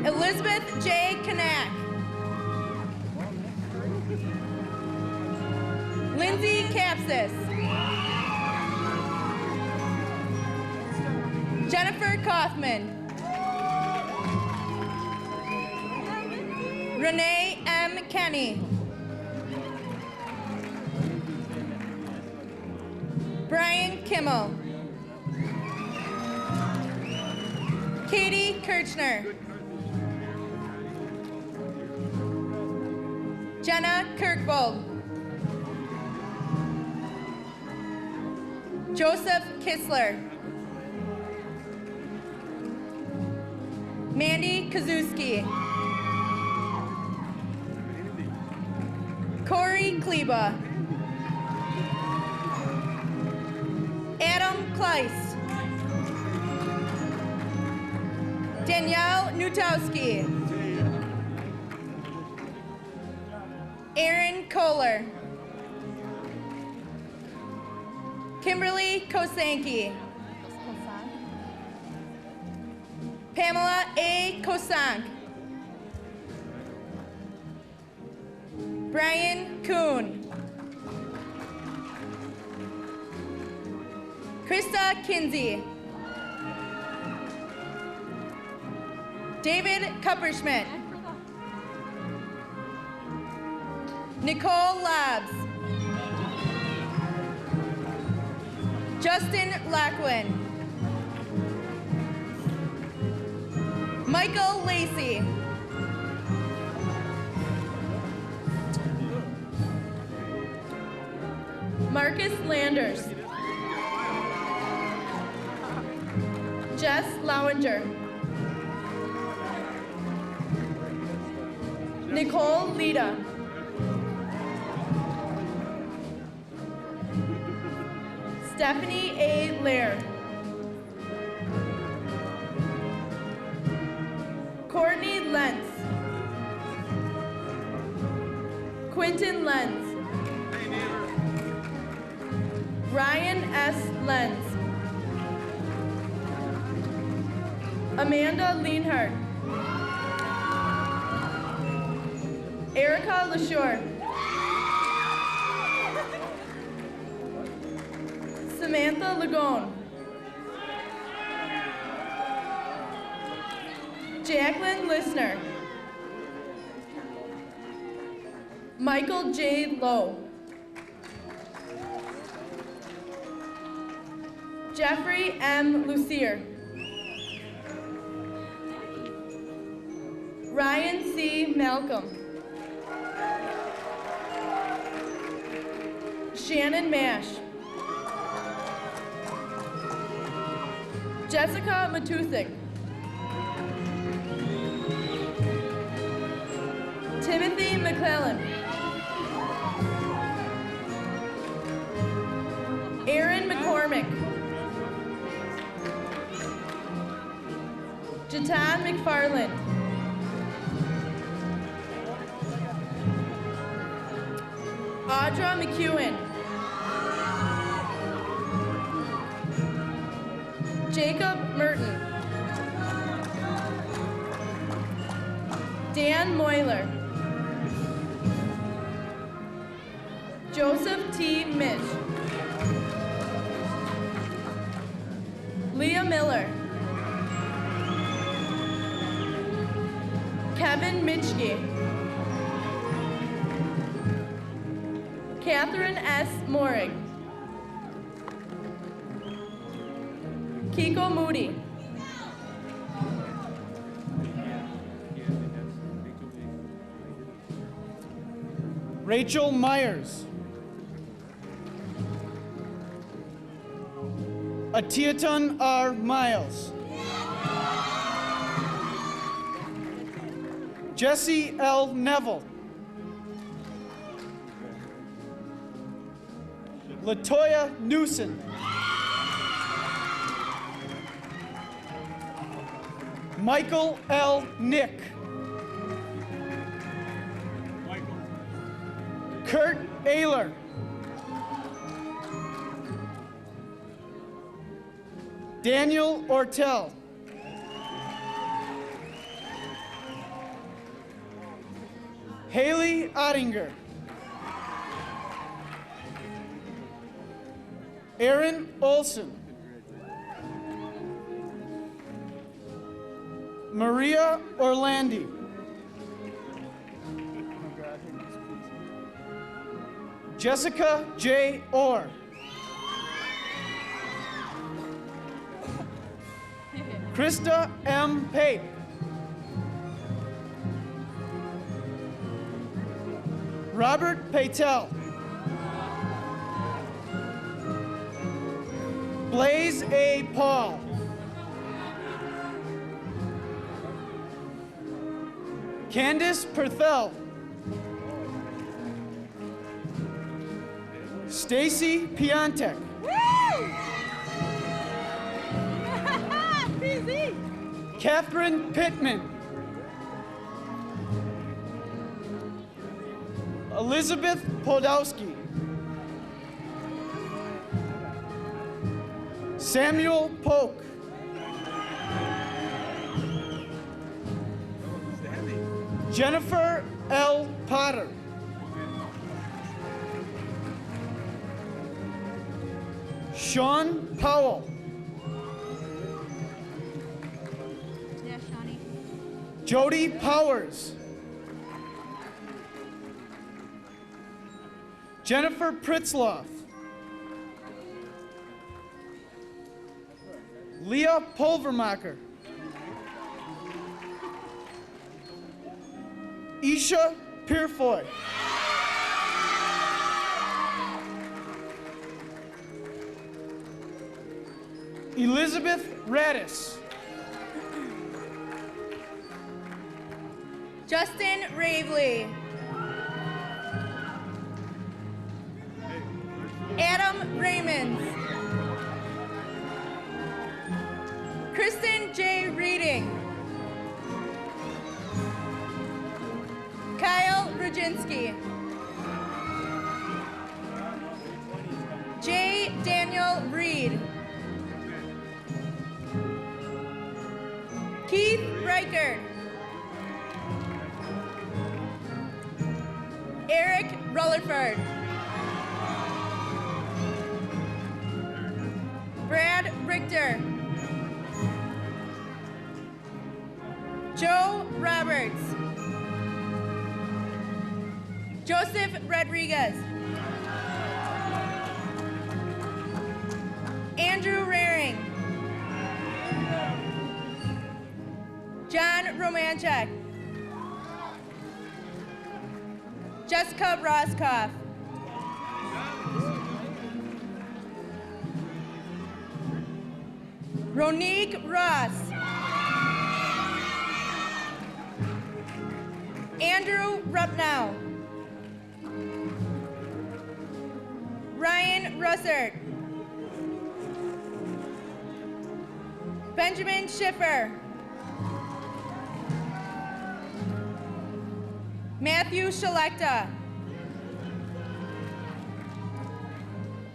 Elizabeth J. Kanak. Lindsay Capsis. Jennifer Kaufman. Renee M. Kenny. Brian Kimmel. Katie Kirchner. Jenna Kirkbold. Joseph Kissler. Mandy Kazuski. Corey Kleba. Adam Kleist. Danielle Nutowski. Aaron Kohler. Kimberly Kosanki. Pamela A. Kosank. Brian Kuhn. Krista Kinsey. David Kupperschmidt. Nicole Labs. Justin Lackwin. Michael Lacey. Marcus Landers. Jess Lowinger. Nicole Lita. Stephanie A. Lair. Courtney Lentz. Quentin Lentz. Ryan S. Lentz. Amanda Lienhardt. Erica LaShore. Samantha Lagone. Jacqueline Listener. Michael J. Lowe. Jeffrey M. Lucier. Ryan C. Malcolm. Shannon Mash. Jessica Matusik. Timothy McClellan. Aaron McCormick. Jatan McFarland. Audra McEwen. Jacob Merton. Dan Moyler. Joseph T. Mitch. Leah Miller. Kevin Mitchke. Catherine S. Morig. Kiko Moody. Rachel Myers. Atiaton R. Miles. Jesse L. Neville. Latoya Newson. Michael L. Nick. Kurt Ayler. Daniel Ortel. Haley Ottinger. Aaron Olson. Maria Orlandi. Jessica J. Orr. Krista M. Pape. Robert Patel. Blaze A. Paul. Candace Perthel. Stacy Piantek. Catherine Pittman. Elizabeth Podolsky. Samuel Polk. Jennifer L. Potter. Sean Powell. Yeah, Shawnee. Jody Powers. Jennifer Pritzloff. Leah Pulvermacher. Isha Peerfoy. Elizabeth Radis. Justin Ravely. Adam Raymond. Kristen J. Reading. Kyle Rudzinski. J. Daniel Reed. Keith Reichert. Eric Rutherford. Brad Richter. Joe Roberts. Joseph Rodriguez. Andrew Rarick. John Romanchek. Jessica Roskoff. Ronique Ross. Andrew Rupnow. Ryan Russert. Benjamin Schiffer. Matthew Shalekta.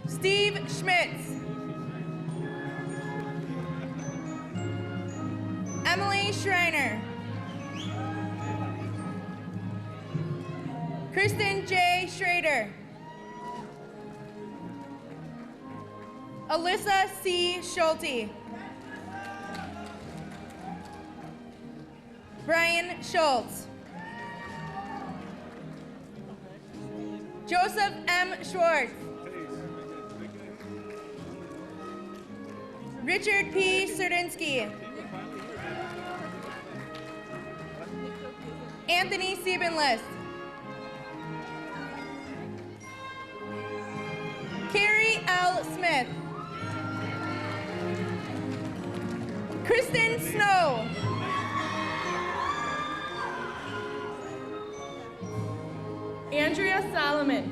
Steve Schmitz. Emily Schreiner. Kristen J. Schrader. Alyssa C. Schulte. Brian Schultz. Joseph M. Schwartz. Richard P. Serdinsky. Anthony Siebenlist. Carrie L. Smith. Kristen Snow. Andrea Solomon.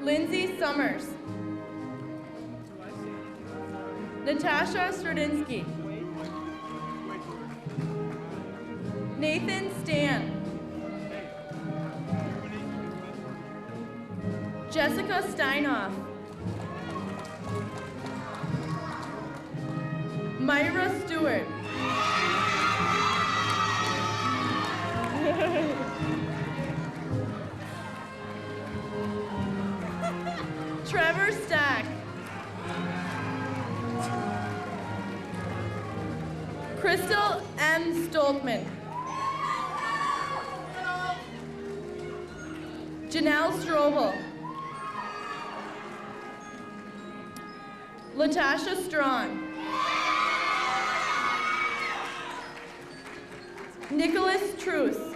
Lindsay Summers. Natasha Stradinsky. Nathan Stan. Jessica Steinhoff. Myra Stewart. Trevor Stack. Crystal M. Stoltman. Janelle Strobel. Latasha Strong. Nicholas Truce.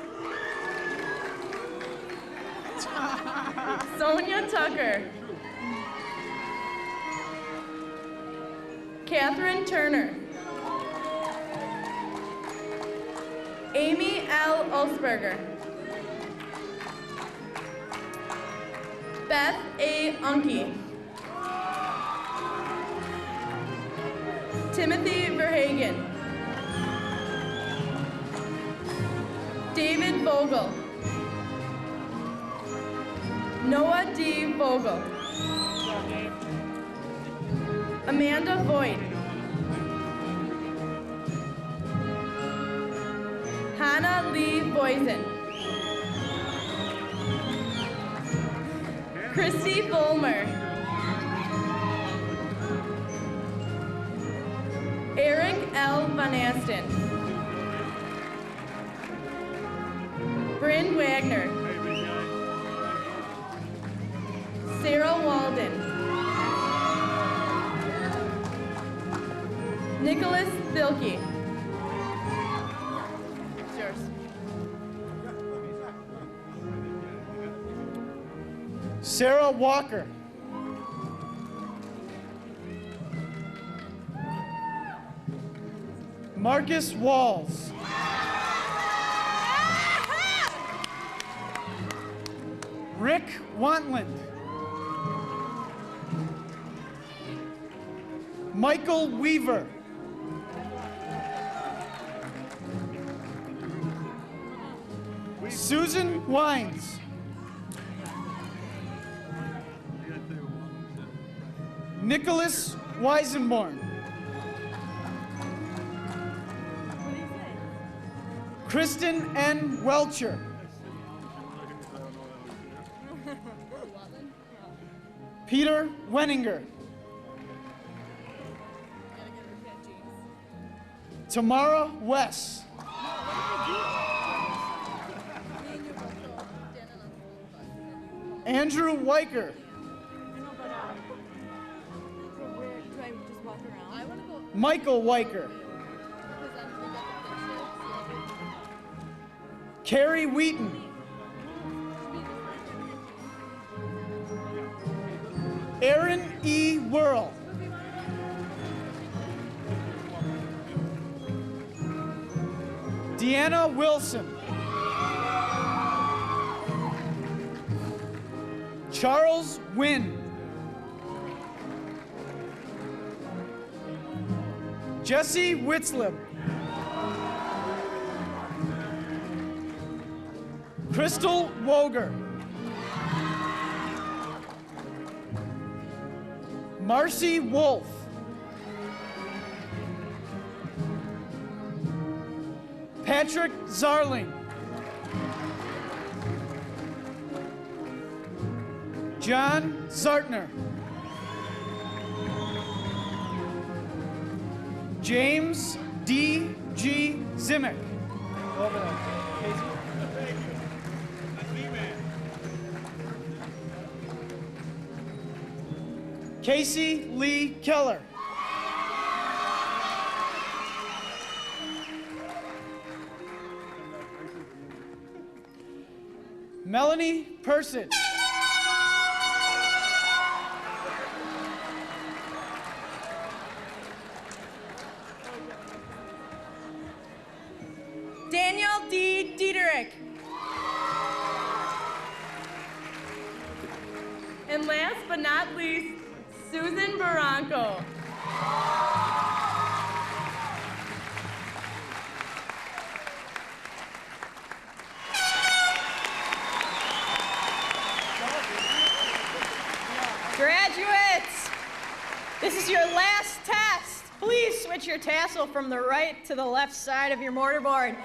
Sonia Tucker. Catherine Turner. Amy L. Ulsberger. Beth A. Unke. Timothy Verhagen. David Vogel. Noah D. Vogel. Amanda Voigt. Hannah Lee Boysen. Christy Fulmer. Eric L. Van Asten. Bryn Wagner. Sarah Walden. Nicholas Bilke. It's yours. Sarah Walker. Marcus Walls. Rick Wantland. Michael Weaver. Susan Wines. Nicholas Weisenborn. Kristen N. Welcher. Peter Wenninger. Tamara West. Andrew Weicker. Do I just walk around? Michael Weicker. Carrie Wheaton. Aaron E. Whirl. Deanna Wilson. Charles Wynn. Jesse Witzleb. Crystal Woger. Marcy Wolf. Patrick Zarling. John Zartner. James D. G. Zimick. Over there. Casey Lee Keller. Melanie Persich. Daniel D. Diederich. And last but not least, Susan Barranco. Graduates, this is your last test. Please switch your tassel from the right to the left side of your mortarboard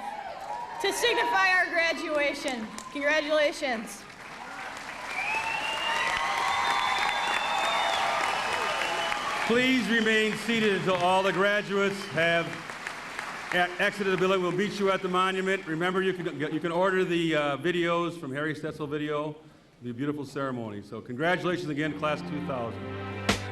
to signify our graduation. Congratulations. Please remain seated until all the graduates have exited the building. We'll meet you at the monument. Remember, you can order the videos from Harry Stetzel Video. It'll be a beautiful ceremony. So congratulations again, Class 2000.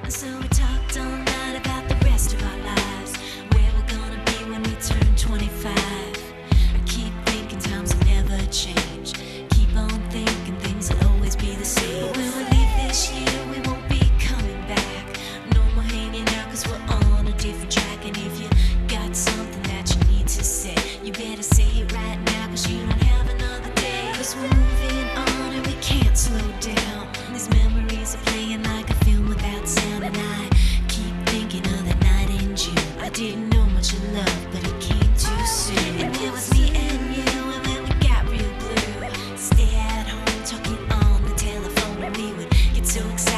So we talked all night about the rest of our lives, where we're gonna be when we turn 25. I keep thinking times will never change. Keep on thinking things will always be the same. But when we leave this year, we won't be coming back. No more hanging out, cause we're on a different track. And if you got something that you need to say, you better say it right now, cause you don't have another day. Cause we're moving on and we can't slow down. These memories are playing like a film without sound. And I keep thinking of the night in June. I didn't know much of love, but it came too soon. And it was me and you, and then we got real blue. Stay at home talking on the telephone, and we would get so excited.